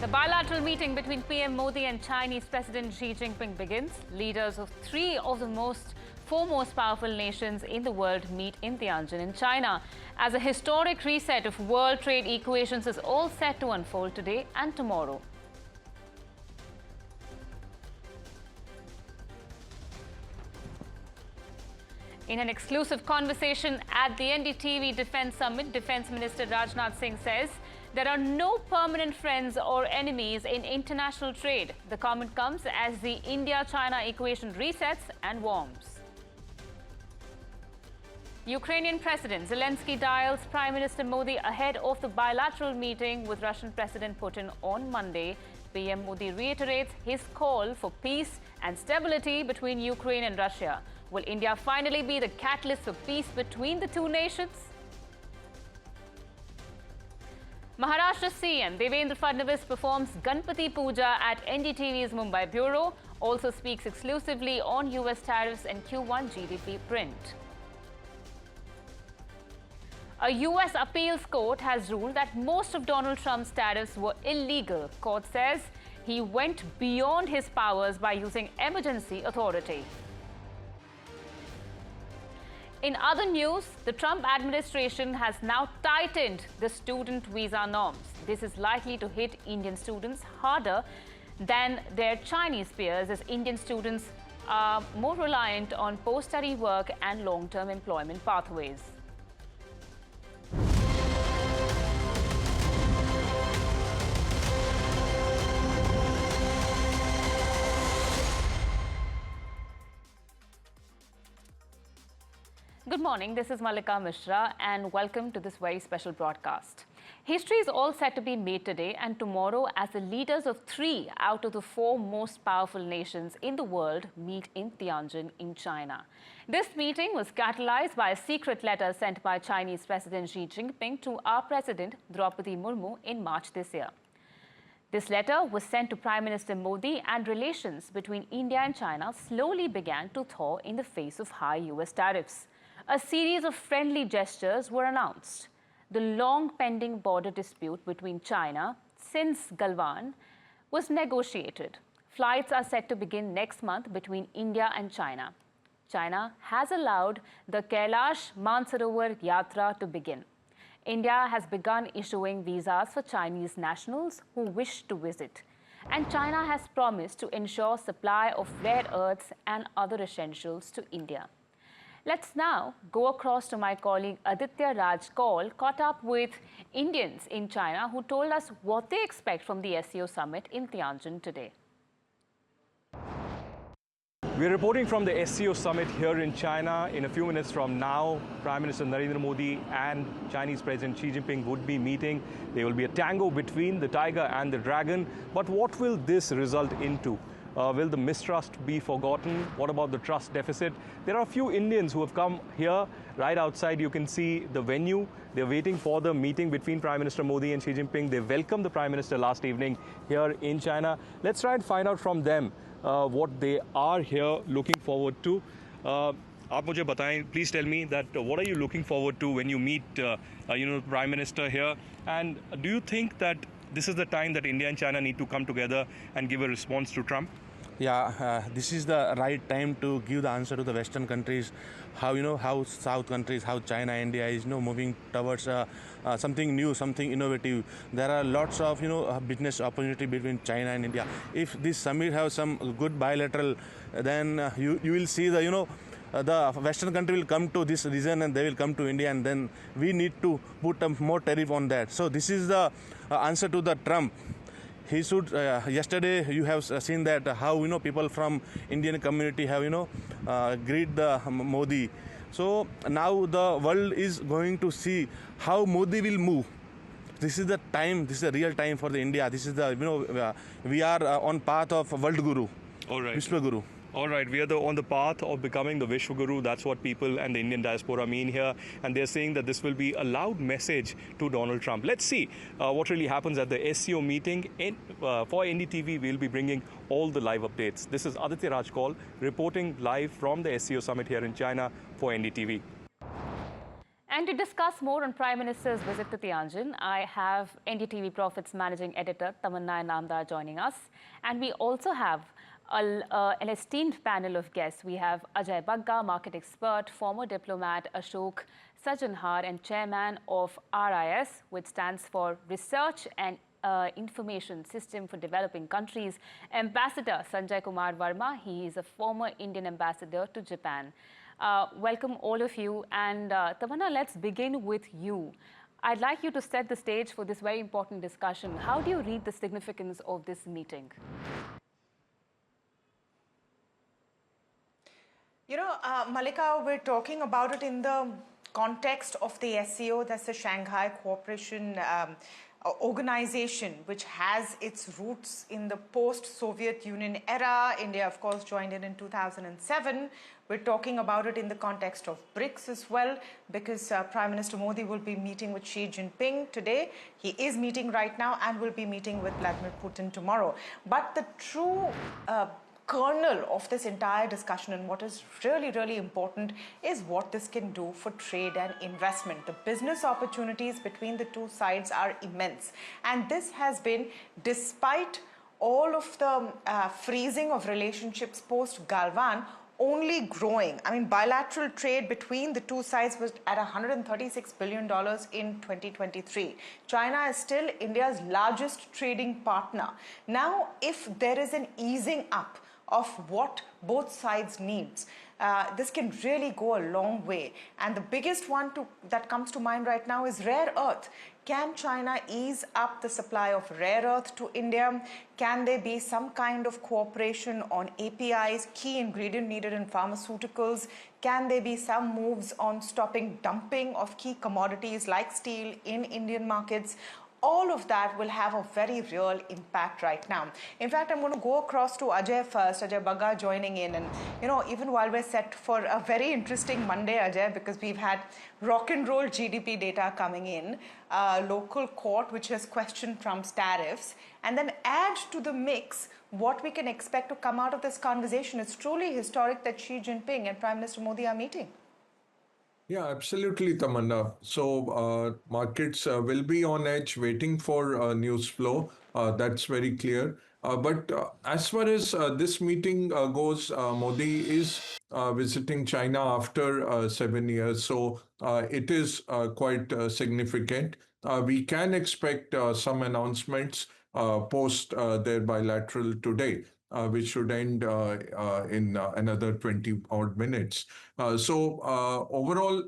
The bilateral meeting between PM Modi and Chinese President Xi Jinping begins. Leaders of three of the four most powerful nations in the world meet in Tianjin in China, as a historic reset of world trade equations is all set to unfold today and tomorrow. In an exclusive conversation at the NDTV Defence Summit, Defence Minister Rajnath Singh says there are no permanent friends or enemies in international trade. The comment comes as the India-China equation resets and warms. Ukrainian President Zelensky dials Prime Minister Modi ahead of the bilateral meeting with Russian President Putin on Monday. PM Modi reiterates his call for peace and stability between Ukraine and Russia. Will India finally be the catalyst for peace between the two nations? Maharashtra CM Devendra Fadnavis performs Ganpati Puja at NDTV's Mumbai bureau, also speaks exclusively on US tariffs and Q1 GDP print. A US appeals court has ruled that most of Donald Trump's tariffs were illegal. Court says he went beyond his powers by using emergency authority. In other news, the Trump administration has now tightened the student visa norms. This is likely to hit Indian students harder than their Chinese peers, as Indian students are more reliant on post-study work and long-term employment pathways. Good morning, this is Malika Mishra and welcome to this very special broadcast. History is all set to be made today and tomorrow as the leaders of three out of the four most powerful nations in the world meet in Tianjin in China. This meeting was catalyzed by a secret letter sent by Chinese President Xi Jinping to our President Draupadi Murmu in March this year. This letter was sent to Prime Minister Modi, and relations between India and China slowly began to thaw in the face of high US tariffs. A series of friendly gestures were announced. The long-pending border dispute between China, since Galwan, was negotiated. Flights are set to begin next month between India and China. China has allowed the Kailash Mansarovar Yatra to begin. India has begun issuing visas for Chinese nationals who wish to visit. And China has promised to ensure supply of rare earths and other essentials to India. Let's now go across to my colleague Aditya Raj Kaul, caught up with Indians in China who told us what they expect from the SCO Summit in Tianjin today. We're reporting from the SCO Summit here in China. In a few minutes from now, Prime Minister Narendra Modi and Chinese President Xi Jinping would be meeting. There will be a tango between the tiger and the dragon. But what will this result into? Will the mistrust be forgotten? What about the trust deficit? There are a few Indians who have come here. Right outside, you can see the venue. They're waiting for the meeting between Prime Minister Modi and Xi Jinping. They welcomed the Prime Minister last evening here in China. Let's try and find out from them what they are here looking forward to. आप मुझे बताएं, please tell me that what are you looking forward to when you meet Prime Minister here, and do you think that this is the time that India and China need to come together and give a response to Trump? Yeah, this is the right time to give the answer to the Western countries, how South countries, how China, India is moving towards something new, something innovative. There are lots of business opportunity between China and India. If this summit has some good bilateral, then you will see the Western country will come to this region and they will come to India, and then we need to put more tariff on that. So this is the answer to the Trump. He should. Yesterday you have seen that how people from Indian community have greet the Modi. So now the world is going to see how Modi will move. This is the time. This is the real time for the India. This is the we are on path of world guru. All right. Vishwa Guru. All right, we are on the path of becoming the Vishwa Guru. That's what people and the Indian diaspora mean here. And they're saying that this will be a loud message to Donald Trump. Let's see what really happens at the SCO meeting. For NDTV, we'll be bringing all the live updates. This is Aditya Raj Kaul reporting live from the SCO Summit here in China for NDTV. And to discuss more on Prime Minister's visit to Tianjin, I have NDTV Profits Managing Editor Tamanna Inamdar joining us. And we also have an esteemed panel of guests. We have Ajay Bagga, market expert, former diplomat Ashok Sajanhar, and chairman of RIS, which stands for Research and Information System for Developing Countries, Ambassador Sanjay Kumar Verma. He is a former Indian ambassador to Japan. Welcome all of you, and Tamanna, let's begin with you. I'd like you to set the stage for this very important discussion. How do you read the significance of this meeting? You know, Malika, we're talking about it in the context of the SCO, that's the Shanghai Cooperation Organization, which has its roots in the post-Soviet Union era. India, of course, joined in 2007. We're talking about it in the context of BRICS as well, because Prime Minister Modi will be meeting with Xi Jinping today. He is meeting right now and will be meeting with Vladimir Putin tomorrow. But the true kernel of this entire discussion and what is really, really important is what this can do for trade and investment. The business opportunities between the two sides are immense. And this has been despite all of the freezing of relationships post-Galwan only growing. I mean, bilateral trade between the two sides was at $136 billion in 2023. China is still India's largest trading partner. Now, if there is an easing up of what both sides needs, this can really go a long way. And the biggest one that comes to mind right now is rare earth. Can China ease up the supply of rare earth to India? Can there be some kind of cooperation on APIs, key ingredient needed in pharmaceuticals? Can there be some moves on stopping dumping of key commodities like steel in Indian markets? All of that will have a very real impact right now. In fact, I'm going to go across to Ajay first, Ajay Bagga joining in. And, you know, even while we're set for a very interesting Monday, Ajay, because we've had rock and roll GDP data coming in, local court which has questioned Trump's tariffs, and then add to the mix what we can expect to come out of this conversation. It's truly historic that Xi Jinping and Prime Minister Modi are meeting. Yeah, absolutely, Tamanna. So markets will be on edge waiting for news flow. That's very clear. But as far as this meeting goes, Modi is visiting China after 7 years. So it is quite significant. We can expect some announcements post their bilateral today. Which should end in another 20 odd minutes. Overall,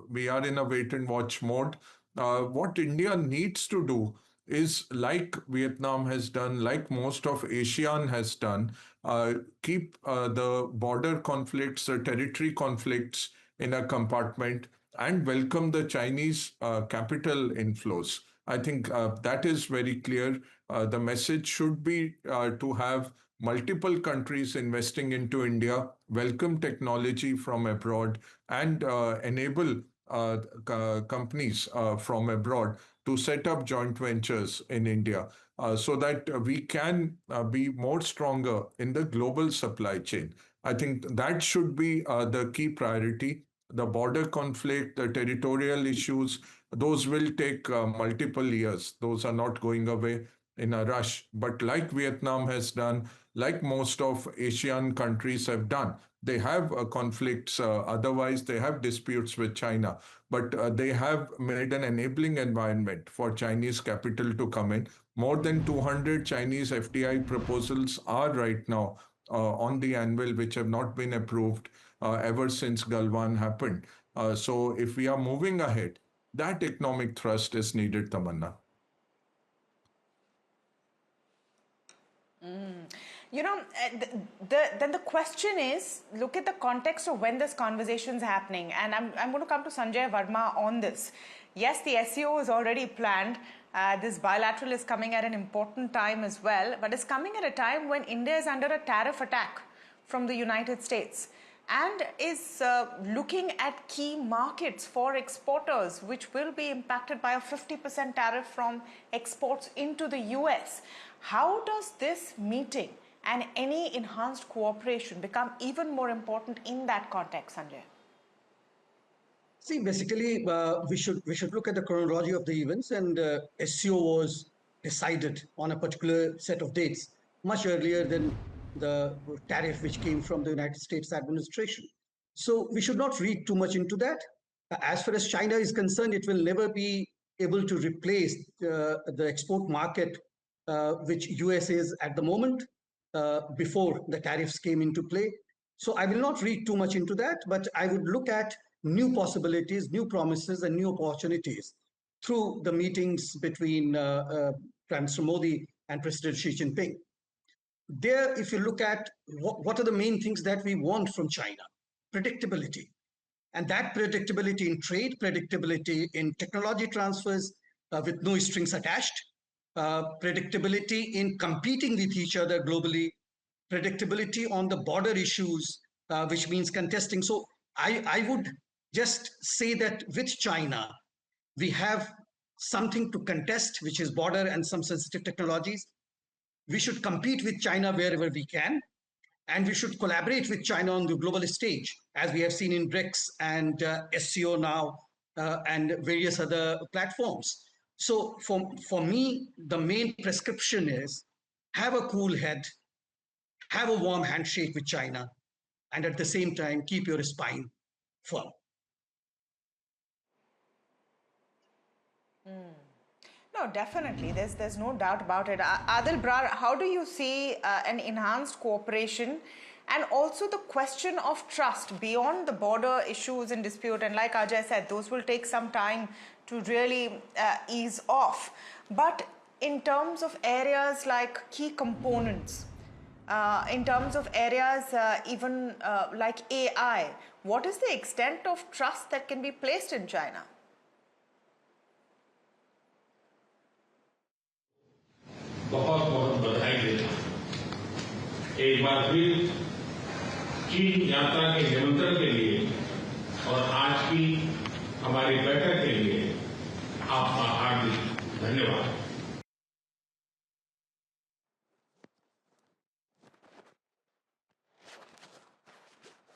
we are in a wait and watch mode. What India needs to do is, like Vietnam has done, like most of ASEAN has done, keep the border conflicts, the territory conflicts in a compartment and welcome the Chinese capital inflows. I think that is very clear. The message should be to have multiple countries investing into India, welcome technology from abroad, and enable companies from abroad to set up joint ventures in India so that we can be more stronger in the global supply chain. I think that should be the key priority. The border conflict, the territorial issues, those will take multiple years. Those are not going away in a rush. But like Vietnam has done, like most of ASEAN countries have done, they have conflicts. Otherwise, they have disputes with China. But they have made an enabling environment for Chinese capital to come in. More than 200 Chinese FDI proposals are right now on the anvil, which have not been approved ever since Galwan happened. So if we are moving ahead, that economic thrust is needed, Tamanna. You know, then the question is, look at the context of when this conversation is happening. And I'm going to come to Sanjay Verma on this. Yes, the SCO is already planned. This bilateral is coming at an important time as well. But it's coming at a time when India is under a tariff attack from the United States and is looking at key markets for exporters, which will be impacted by a 50% tariff from exports into the US. How does this meeting and any enhanced cooperation become even more important in that context, Sanjay? See, basically, we should look at the chronology of the events, and SCO was decided on a particular set of dates much earlier than the tariff which came from the United States administration. So we should not read too much into that. As far as China is concerned, it will never be able to replace the export market which US is at the moment before the tariffs came into play. So I will not read too much into that, but I would look at new possibilities, new promises, and new opportunities through the meetings between Prime Minister Modi and President Xi Jinping. There, if you look at what are the main things that we want from China, predictability. And that predictability in trade, predictability in technology transfers with no strings attached, predictability in competing with each other globally, predictability on the border issues, which means contesting. So I would just say that with China, we have something to contest, which is border and some sensitive technologies. We should compete with China wherever we can, and we should collaborate with China on the global stage, as we have seen in BRICS and SCO now, and various other platforms. So for me, the main prescription is have a cool head, have a warm handshake with China, and at the same time, keep your spine firm. No, definitely. There's no doubt about it. Aadil Brar, how do you see an enhanced cooperation and also the question of trust beyond the border issues and dispute? And like Ajay said, those will take some time to really ease off. But in terms of areas like key components, in terms of areas even like AI, what is the extent of trust that can be placed in China? बहुत बहुत बधाई देता हूं एक बार फिर चीन यात्रा के निमंत्रण के लिए और आज की हमारी बैठक के लिए आपका हार्दिक धन्यवाद।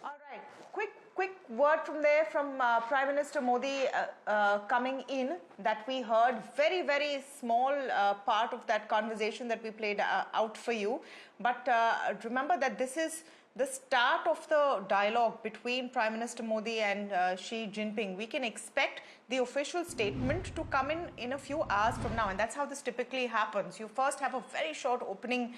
All right, quick word from there from Prime Minister Modi coming in, that we heard very small part of that conversation that we played out for you. But remember that this is the start of the dialogue between Prime Minister Modi and Xi Jinping. We can expect the official statement to come in a few hours from now, and that's how this typically happens. You first have a very short opening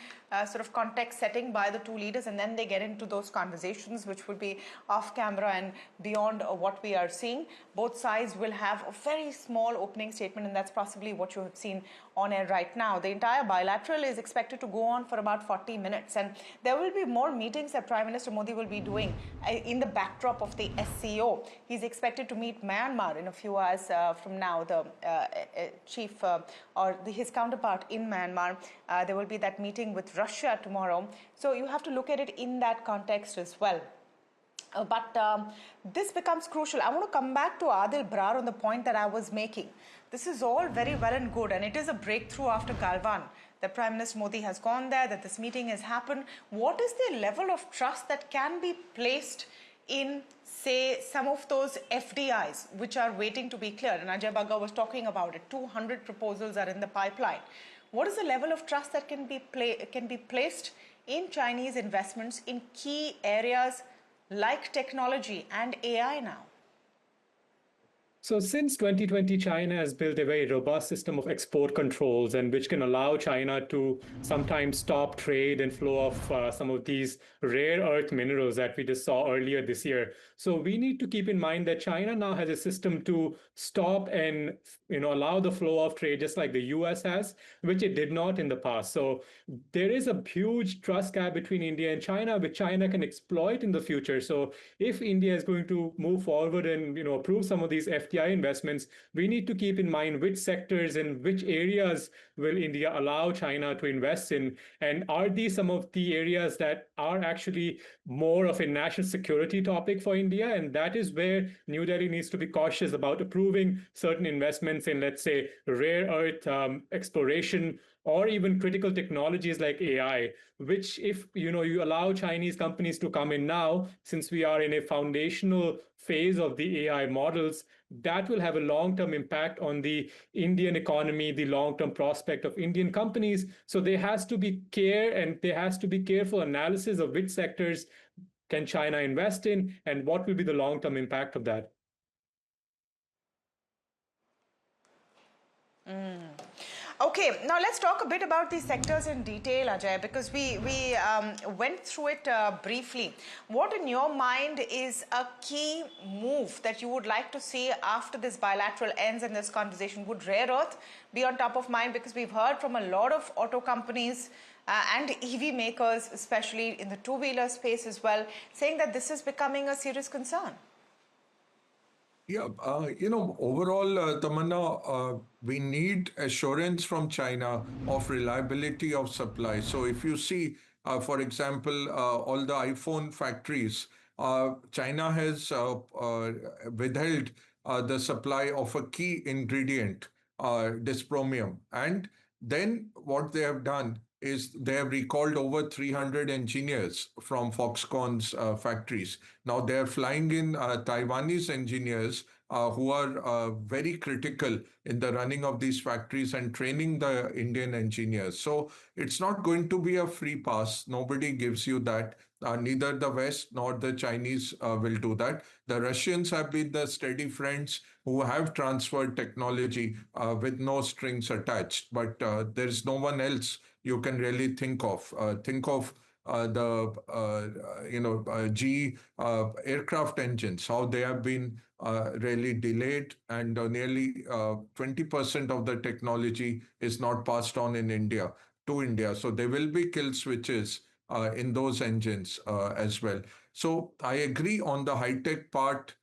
sort of context setting by the two leaders, and then they get into those conversations, which will be off camera and beyond what we are seeing. Both sides will have a very small opening statement, and that's possibly what you have seen on air right now. The entire bilateral is expected to go on for about 40 minutes, and there will be more meetings that Prime Minister Modi will be doing in the backdrop of the SCO. He's expected to meet Myanmar in a few hours from now, the chief or his counterpart in Myanmar. There will be that meeting with Russia tomorrow. So you have to look at it in that context as well. But this becomes crucial. I want to come back to Aadil Brar on the point that I was making. This is all very well and good, and it is a breakthrough after Galwan that Prime Minister Modi has gone there, that this meeting has happened. What is the level of trust that can be placed in, say, some of those FDIs which are waiting to be cleared? And Ajay Bagga was talking about it. 200 proposals are in the pipeline. What is the level of trust that can be placed in Chinese investments in key areas like technology and AI now? So since 2020, China has built a very robust system of export controls, and which can allow China to sometimes stop trade and flow of some of these rare earth minerals that we just saw earlier this year. So we need to keep in mind that China now has a system to stop and allow the flow of trade, just like the US has, which it did not in the past. So there is a huge trust gap between India and China, which China can exploit in the future. So if India is going to move forward and approve some of these FDI investments, we need to keep in mind which sectors and which areas will India allow China to invest in, and are these some of the areas that are actually more of a national security topic for India? And that is where New Delhi needs to be cautious about approving certain investments in, let's say, rare earth exploration, or even critical technologies like AI, which if you allow Chinese companies to come in now, since we are in a foundational phase of the AI models, that will have a long-term impact on the Indian economy, the long-term prospect of Indian companies. So there has to be care and there has to be careful analysis of which sectors can China invest in and what will be the long-term impact of that. Okay, now let's talk a bit about these sectors in detail, Ajay, because we went through it briefly. What in your mind is a key move that you would like to see after this bilateral ends and this conversation? Would rare earth be on top of mind? Because we've heard from a lot of auto companies and EV makers, especially in the two-wheeler space as well, saying that this is becoming a serious concern. Yeah, overall, Tamanna, we need assurance from China of reliability of supply. So if you see, for example, all the iPhone factories, China has withheld the supply of a key ingredient, dysprosium. And then what they have done is they have recalled over 300 engineers from Foxconn's factories. Now they are flying in Taiwanese engineers who are very critical in the running of these factories and training the Indian engineers. So it's not going to be a free pass. Nobody gives you that. Neither the West nor the Chinese will do that. The Russians have been the steady friends who have transferred technology with no strings attached. But there is no one else you can really think of. Think of GE aircraft engines, how they have been really delayed, and nearly 20% of the technology is not passed on in India to India. So there will be kill switches in those engines as well. So I agree on the high-tech part,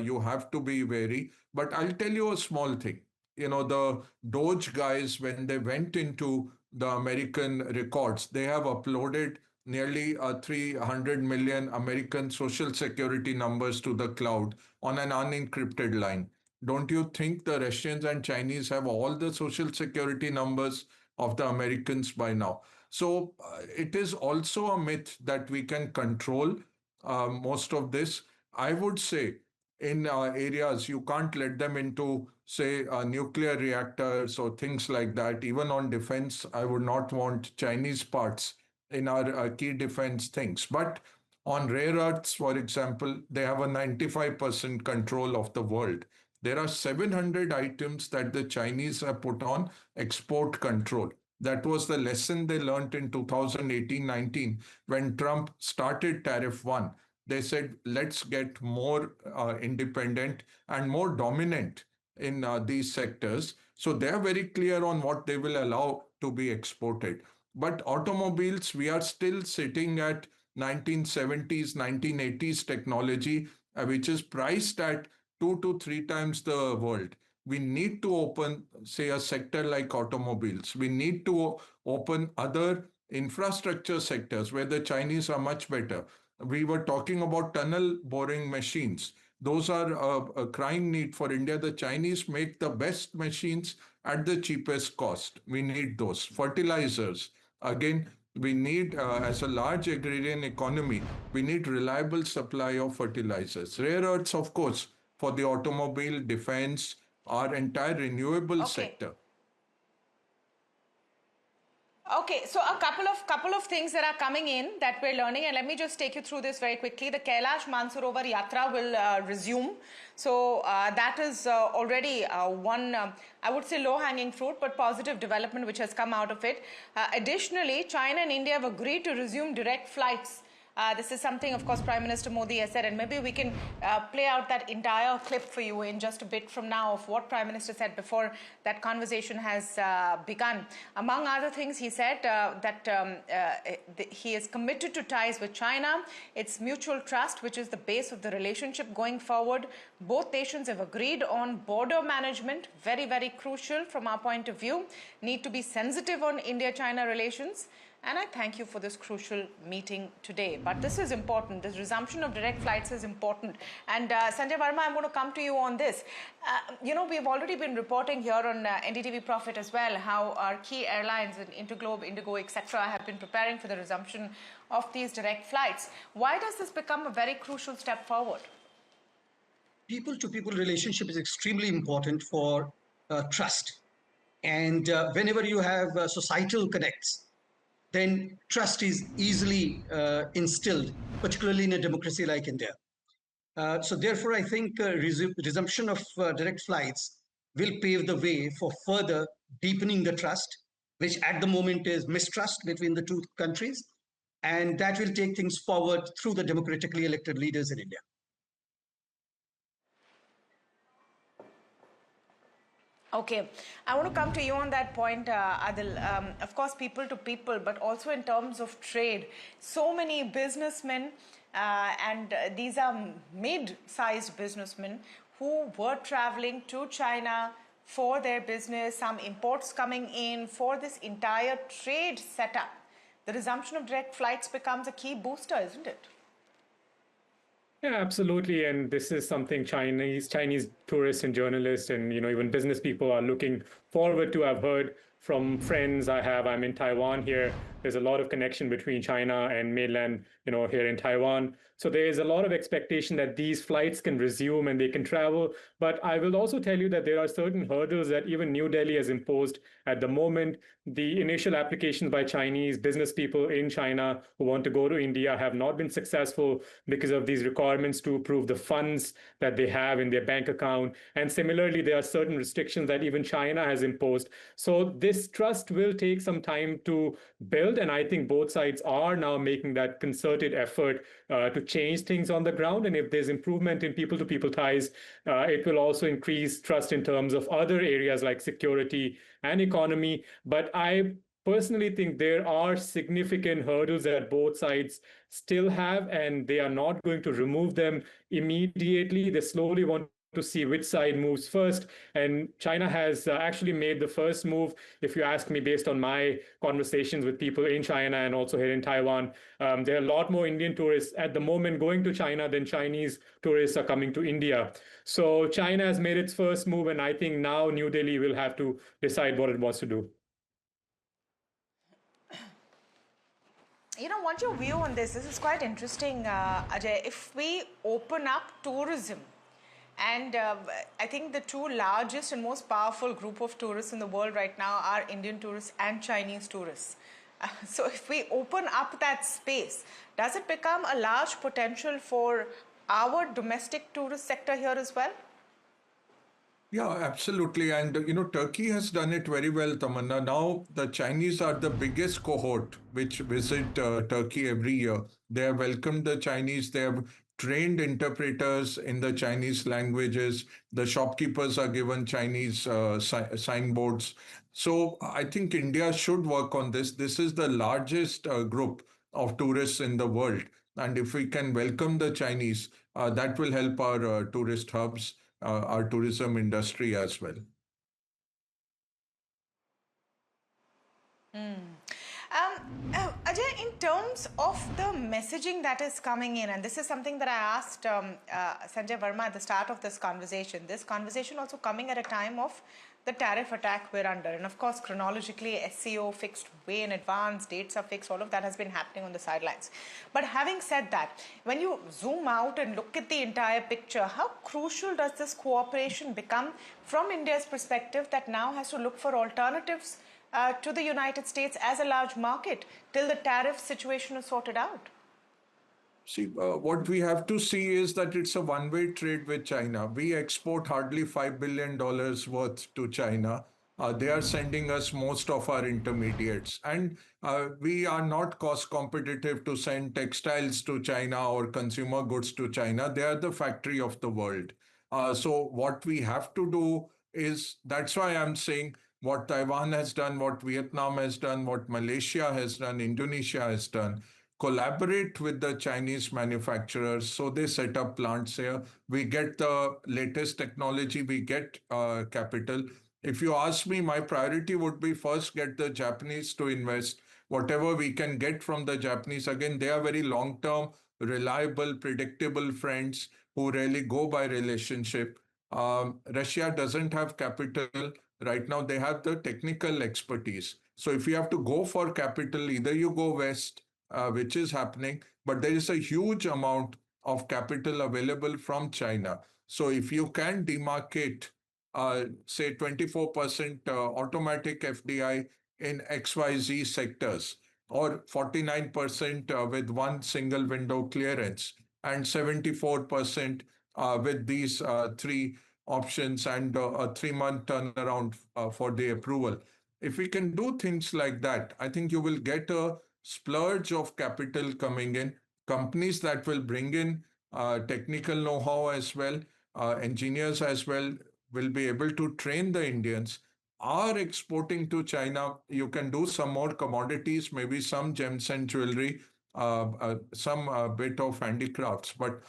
you have to be wary. But I'll tell you a small thing. The Doge guys, when they went into the American records, they have uploaded nearly 300 million American social security numbers to the cloud on an unencrypted line. Don't you think the Russians and Chinese have all the social security numbers of the Americans by now? So it is also a myth that we can control most of this. I would say in areas you can't let them into, say, nuclear reactors or things like that. Even on defense, I would not want Chinese parts in our key defense things. But on rare earths, for example, they have a 95% control of the world. There are 700 items that the Chinese have put on export control. That was the lesson they learned in 2018-19 when Trump started Tariff 1. They said, let's get more independent and more dominant in these sectors. So they're very clear on what they will allow to be exported. But automobiles, we are still sitting at 1970s, 1980s technology, which is priced at 2 to 3 times the world. We need to open, say, a sector like automobiles. We need to open other infrastructure sectors where the Chinese are much better. We were talking about tunnel boring machines. Those are a crying need for India. The Chinese make the best machines at the cheapest cost. We need those. Fertilizers. Again, we need, as a large agrarian economy, we need reliable supply of fertilizers. Rare earths, of course, for the automobile, defense, our entire renewable sector. Okay, so a couple of things that are coming in that we're learning, and let me just take you through this very quickly. The Kailash Mansarovar Yatra will resume. So that is already one, I would say, low-hanging fruit, but positive development which has come out of it. Additionally, China and India have agreed to resume direct flights. This is something, of course, Prime Minister Modi has said, and maybe we can play out that entire clip for you in just a bit from now of what Prime Minister said before that conversation has begun. Among other things, he said that he is committed to ties with China. It's mutual trust, which is the base of the relationship going forward. Both nations have agreed on border management, very, very crucial from our point of view. Need to be sensitive on India-China relations. And I thank you for this crucial meeting today. But this is important. This resumption of direct flights is important. And Sanjay Verma, I'm going to come to you on this. We've already been reporting here on NDTV Profit as well, how our key airlines in Interglobe, Indigo, etc. have been preparing for the resumption of these direct flights. Why does this become a very crucial step forward? people-to-people relationship is extremely important for trust. And whenever you have societal connects, then trust is easily instilled, particularly in a democracy like India. So therefore, I think resumption of direct flights will pave the way for further deepening the trust, which at the moment is mistrust between the two countries. And that will take things forward through the democratically elected leaders in India. Okay, I want to come to you on that point, Adil. Of course, people to people, but also in terms of trade. So many businessmen, and these are mid-sized businessmen who were traveling to China for their business, some imports coming in for this entire trade setup. The resumption of direct flights becomes a key booster, isn't it? Yeah, absolutely. And this is something Chinese tourists and journalists and even business people are looking forward to. I've heard from friends I'm in Taiwan here. There's a lot of connection between China and mainland, here in Taiwan. So there is a lot of expectation that these flights can resume and they can travel. But I will also tell you that there are certain hurdles that even New Delhi has imposed at the moment. The initial applications by Chinese business people in China who want to go to India have not been successful because of these requirements to prove the funds that they have in their bank account. And similarly, there are certain restrictions that even China has imposed. So this trust will take some time to build. And I think both sides are now making that concerted effort to change things on the ground. And if there's improvement in people-to-people ties, it will also increase trust in terms of other areas like security and economy. But I personally think there are significant hurdles that both sides still have, and they are not going to remove them immediately. They slowly want to see which side moves first. And China has actually made the first move, if you ask me, based on my conversations with people in China and also here in Taiwan. There are a lot more Indian tourists at the moment going to China than Chinese tourists are coming to India. So China has made its first move, and I think now New Delhi will have to decide what it wants to do. What's your view on this? This is quite interesting, Ajay. If we open up tourism, and I think the two largest and most powerful group of tourists in the world right now are Indian tourists and Chinese tourists. So if we open up that space, does it become a large potential for our domestic tourist sector here as well? Yeah, absolutely. And, Turkey has done it very well, Tamanna. Now, the Chinese are the biggest cohort which visit Turkey every year. They have welcomed the Chinese. They have trained interpreters in the Chinese languages. The shopkeepers are given Chinese signboards. So I think India should work on this. This is the largest group of tourists in the world. And if we can welcome the Chinese, that will help our tourist hubs, our tourism industry as well. Ajay, in terms of the messaging that is coming in, and this is something that I asked Sanjay Verma at the start of this conversation also coming at a time of the tariff attack we're under. And of course, chronologically, SCO fixed way in advance, dates are fixed, all of that has been happening on the sidelines. But having said that, when you zoom out and look at the entire picture, how crucial does this cooperation become from India's perspective that now has to look for alternatives to the United States as a large market till the tariff situation is sorted out? See, what we have to see is that it's a one-way trade with China. We export hardly $5 billion worth to China. They are sending us most of our intermediates. And we are not cost competitive to send textiles to China or consumer goods to China. They are the factory of the world. So what we have to do is, that's why I'm saying what Taiwan has done, what Vietnam has done, what Malaysia has done, Indonesia has done, collaborate with the Chinese manufacturers. So they set up plants here. We get the latest technology, we get capital. If you ask me, my priority would be first get the Japanese to invest. Whatever we can get from the Japanese, again, they are very long-term, reliable, predictable friends who really go by relationship. Russia doesn't have capital. Right now, they have the technical expertise. So if you have to go for capital, either you go west, which is happening, but there is a huge amount of capital available from China. So if you can demarcate, say 24% automatic FDI in XYZ sectors, or 49% with one single window clearance, and 74% with these three options, and a 3-month turnaround for the approval. If we can do things like that, I think you will get a splurge of capital coming in, companies that will bring in technical know-how as well, engineers as well, will be able to train the Indians, are exporting to China. You can do some more commodities, maybe some gems and jewelry, some bit of handicrafts, but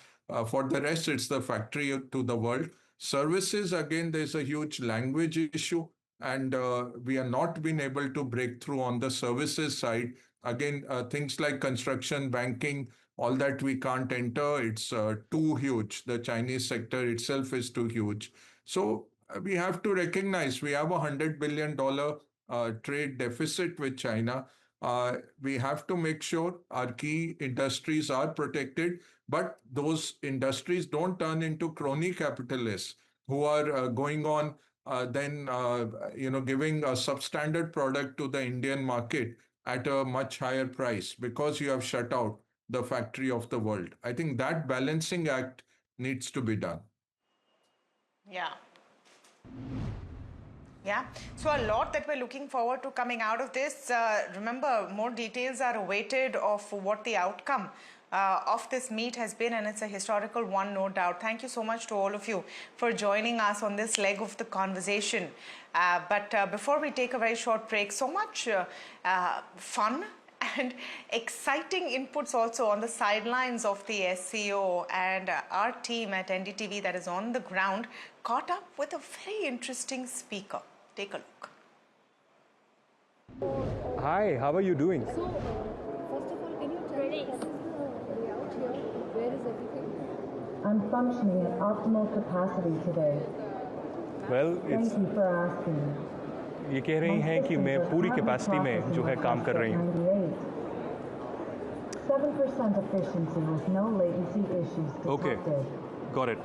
for the rest, it's the factory to the world. Services, again, there's a huge language issue, and we are not been able to break through on the services side. Again, things like construction, banking, all that we can't enter. It's too huge. The Chinese sector itself is too huge. So we have to recognize we have $100 billion trade deficit with China. We have to make sure our key industries are protected, but those industries don't turn into crony capitalists who are going on giving a substandard product to the Indian market at a much higher price because you have shut out the factory of the world. I think that balancing act needs to be done. Yeah. Yeah, so a lot that we're looking forward to coming out of this. Remember, more details are awaited of what the outcome of this meet has been, and it's a historical one, no doubt. Thank you so much to all of you for joining us on this leg of the conversation. But before we take a very short break, so much fun and exciting inputs also on the sidelines of the SCO, and our team at NDTV that is on the ground caught up with a very interesting speaker. Take a look. Hi, how are you doing? So, first of all, can you tell me what is the layout here? Where is everything? I'm functioning at optimal capacity today. Well, Thank you for asking. ये कह रही हैं कि मैं पूरी capacity में जो है काम कर रही हूँ. 7% efficiency with no latency issues detected. Okay, got it.